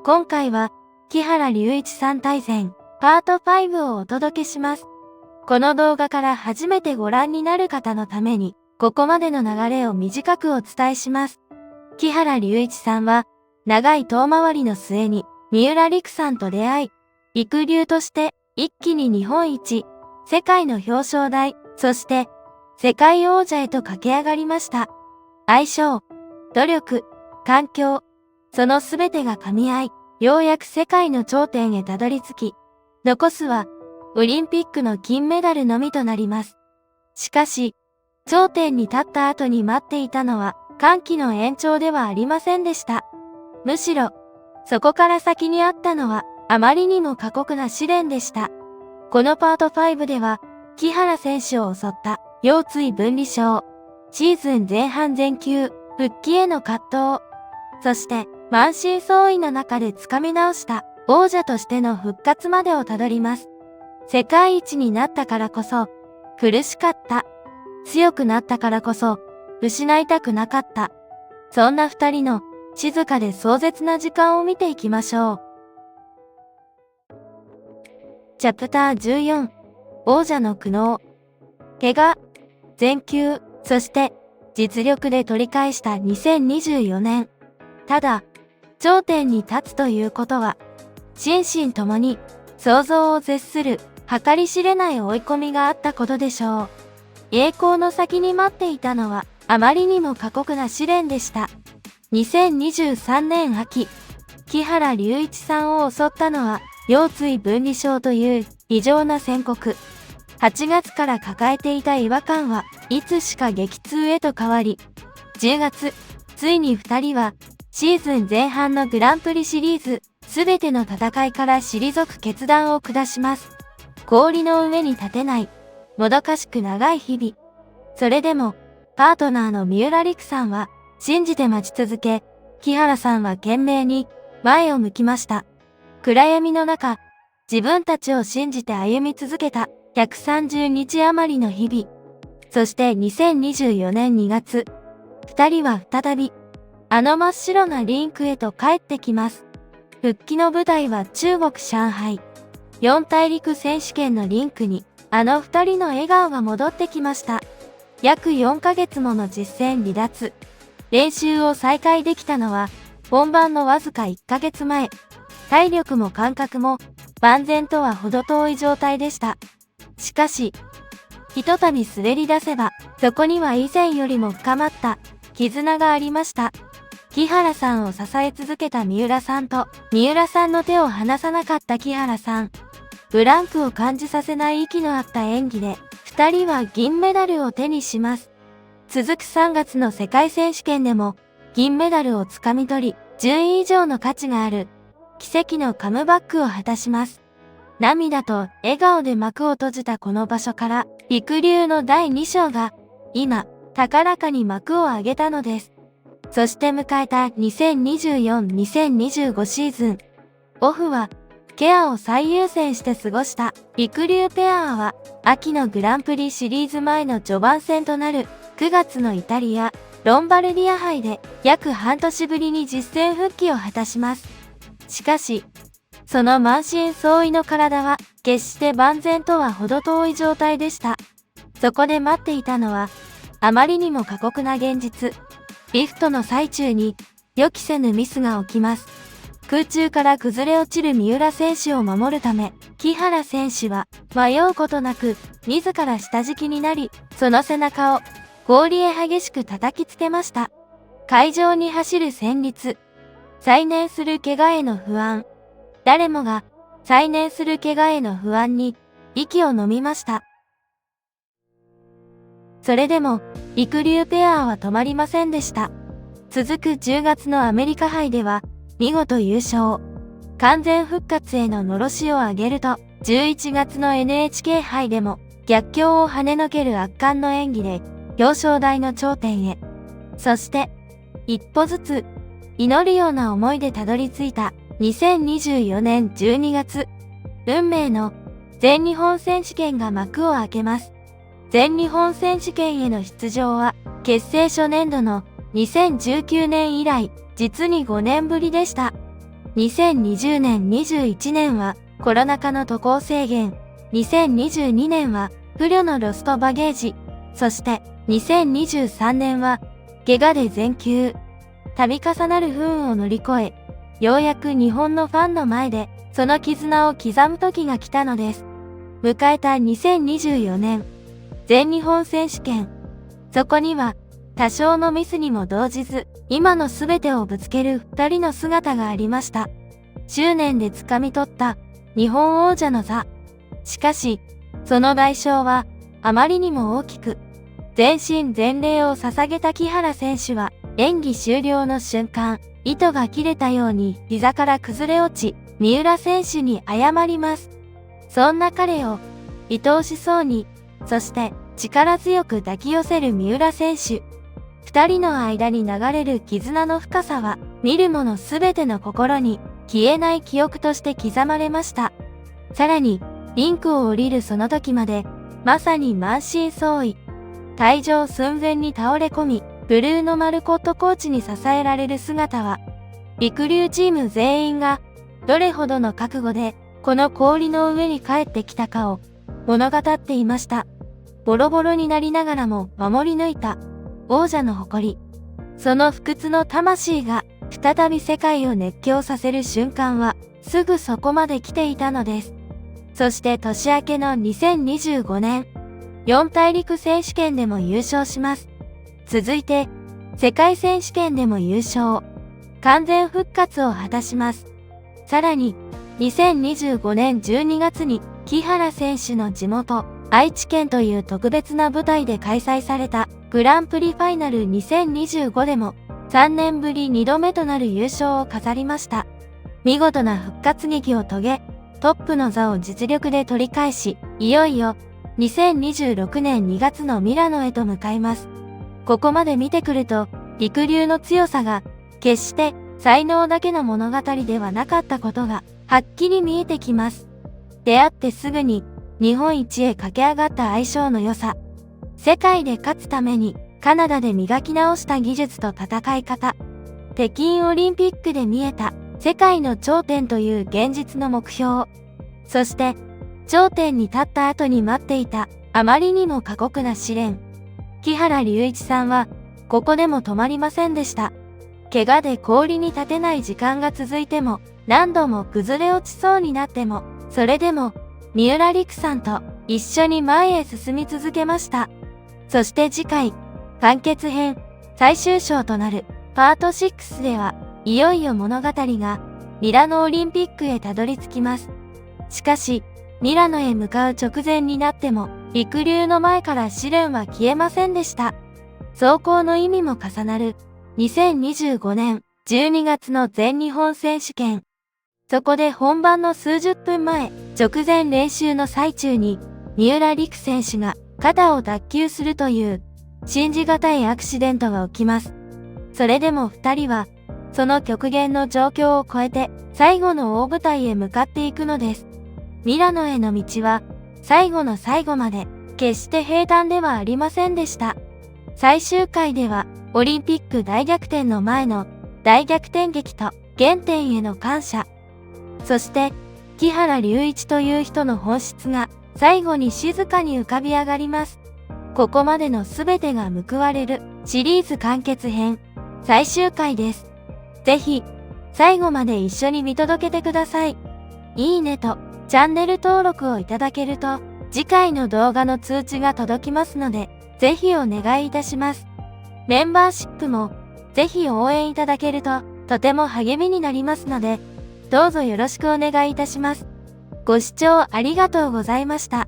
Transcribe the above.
今回は、木原龍一さん対戦、パート5をお届けします。この動画から初めてご覧になる方のために、ここまでの流れを短くお伝えします。木原龍一さんは、長い遠回りの末に、三浦璃来さんと出会い、陸流として一気に日本一、世界の表彰台、そして世界王者へと駆け上がりました。相性、努力、環境、そのすべてが噛み合い、ようやく世界の頂点へたどり着き、残すはオリンピックの金メダルのみとなります。しかし、頂点に立った後に待っていたのは歓喜の延長ではありませんでした。むしろ、そこから先にあったのはあまりにも過酷な試練でした。このパート5では、木原選手を襲った腰椎分離症、シーズン前半全休、復帰への葛藤、そして満身創痍の中で掴み直した王者としての復活までをたどります。世界一になったからこそ、苦しかった。強くなったからこそ、失いたくなかった。そんな二人の静かで壮絶な時間を見ていきましょう。チャプター14、王者の苦悩。怪我、全休、そして実力で取り返した2024年。ただ、頂点に立つということは、心身ともに想像を絶する計り知れない追い込みがあったことでしょう。栄光の先に待っていたのはあまりにも過酷な試練でした。2023年秋、木原龍一さんを襲ったのは腰椎分離症という異常な宣告。8月から抱えていた違和感はいつしか激痛へと変わり、10月、ついに2人はシーズン前半のグランプリシリーズすべての戦いから退く決断を下します。氷の上に立てない、もどかしく長い日々。それでも、パートナーの三浦璃来さんは信じて待ち続け、木原さんは懸命に前を向きました。暗闇の中、自分たちを信じて歩み続けた130日余りの日々。そして2024年2月、二人は再び、あの真っ白なリンクへと帰ってきます。復帰の舞台は中国上海。四大陸選手権のリンクに、あの二人の笑顔が戻ってきました。約4ヶ月もの実戦離脱。練習を再開できたのは、本番のわずか1ヶ月前。体力も感覚も、万全とは程遠い状態でした。しかし、ひとたび滑り出せば、そこには以前よりも深まった絆がありました。木原さんを支え続けた三浦さんと、三浦さんの手を離さなかった木原さん。ブランクを感じさせない息の合った演技で、二人は銀メダルを手にします。続く3月の世界選手権でも、銀メダルをつかみ取り、順位以上の価値がある、奇跡のカムバックを果たします。涙と笑顔で幕を閉じたこの場所から、陸流の第2章が、今、高らかに幕を上げたのです。そして迎えた2024-2025シーズン。オフは、ケアを最優先して過ごした陸流ペアは、秋のグランプリシリーズ前の序盤戦となる9月のイタリア、ロンバルディア杯で約半年ぶりに実戦復帰を果たします。しかし、その満身創痍の体は決して万全とは程遠い状態でした。そこで待っていたのは、あまりにも過酷な現実。リフトの最中に予期せぬミスが起きます。空中から崩れ落ちる三浦選手を守るため、木原選手は迷うことなく自ら下敷きになり、その背中を氷へ激しく叩きつけました。会場に走る旋律。再燃する怪我への不安。誰もが再燃する怪我への不安に息を飲みました。それでも、陸流ペアは止まりませんでした。続く10月のアメリカ杯では、見事優勝。完全復活へののろしを上げると、11月の NHK 杯でも、逆境を跳ねのける圧巻の演技で、表彰台の頂点へ。そして、一歩ずつ、祈るような思いでたどり着いた、2024年12月、運命の全日本選手権が幕を開けます。全日本選手権への出場は、結成初年度の2019年以来、実に5年ぶりでした。2020年21年はコロナ禍の渡航制限、2022年は不慮のロストバゲージ、そして2023年は怪我で全休。度重なる不運を乗り越え、ようやく日本のファンの前でその絆を刻む時が来たのです。迎えた2024年全日本選手権。そこには多少のミスにも動じず、今の全てをぶつける2人の姿がありました。執念で掴み取った日本王者の座。しかし、その代償はあまりにも大きく、全身全霊を捧げた木原選手は演技終了の瞬間、糸が切れたように膝から崩れ落ち、三浦選手に謝ります。そんな彼を愛おしそうに、そして力強く抱き寄せる三浦選手。二人の間に流れる絆の深さは、見る者すべての心に消えない記憶として刻まれました。さらに、リンクを降りるその時まで、まさに満身創痍。退場寸前に倒れ込み、ブルーノ・マルコットコーチに支えられる姿は、陸流チーム全員が、どれほどの覚悟で、この氷の上に帰ってきたかを物語っていました。ボロボロになりながらも守り抜いた王者の誇り。その不屈の魂が再び世界を熱狂させる瞬間はすぐそこまで来ていたのです。そして年明けの2025年、四大陸選手権でも優勝します。続いて、世界選手権でも優勝。完全復活を果たします。さらに、2025年12月に木原選手の地元、愛知県という特別な舞台で開催されたグランプリファイナル2025でも3年ぶり2度目となる優勝を飾りました。見事な復活劇を遂げ、トップの座を実力で取り返し、いよいよ2026年2月のミラノへと向かいます。ここまで見てくると、陸流の強さが決して才能だけの物語ではなかったことがはっきり見えてきます。出会ってすぐに日本一へ駆け上がった相性の良さ。世界で勝つためにカナダで磨き直した技術と戦い方。北京オリンピックで見えた世界の頂点という現実の目標。そして頂点に立った後に待っていたあまりにも過酷な試練。木原龍一さんはここでも止まりませんでした。怪我で氷に立てない時間が続いても、何度も崩れ落ちそうになっても、それでも三浦璃来さんと一緒に前へ進み続けました。そして次回、完結編、最終章となるパート6では、いよいよ物語がミラノオリンピックへたどり着きます。しかし、ミラノへ向かう直前になっても、陸流の前から試練は消えませんでした。走行の意味も重なる2025年12月の全日本選手権。そこで本番の数十分前、直前練習の最中に、三浦璃来選手が肩を脱臼するという、信じがたいアクシデントが起きます。それでも二人は、その極限の状況を超えて、最後の大舞台へ向かっていくのです。ミラノへの道は、最後の最後まで、決して平坦ではありませんでした。最終回では、オリンピック大逆転の前の大逆転劇と原点への感謝。そして、木原龍一という人の本質が最後に静かに浮かび上がります。ここまでの全てが報われるシリーズ完結編、最終回です。ぜひ、最後まで一緒に見届けてください。いいねとチャンネル登録をいただけると、次回の動画の通知が届きますので、ぜひお願いいたします。メンバーシップもぜひ応援いただけるととても励みになりますので、どうぞよろしくお願いいたします。ご視聴ありがとうございました。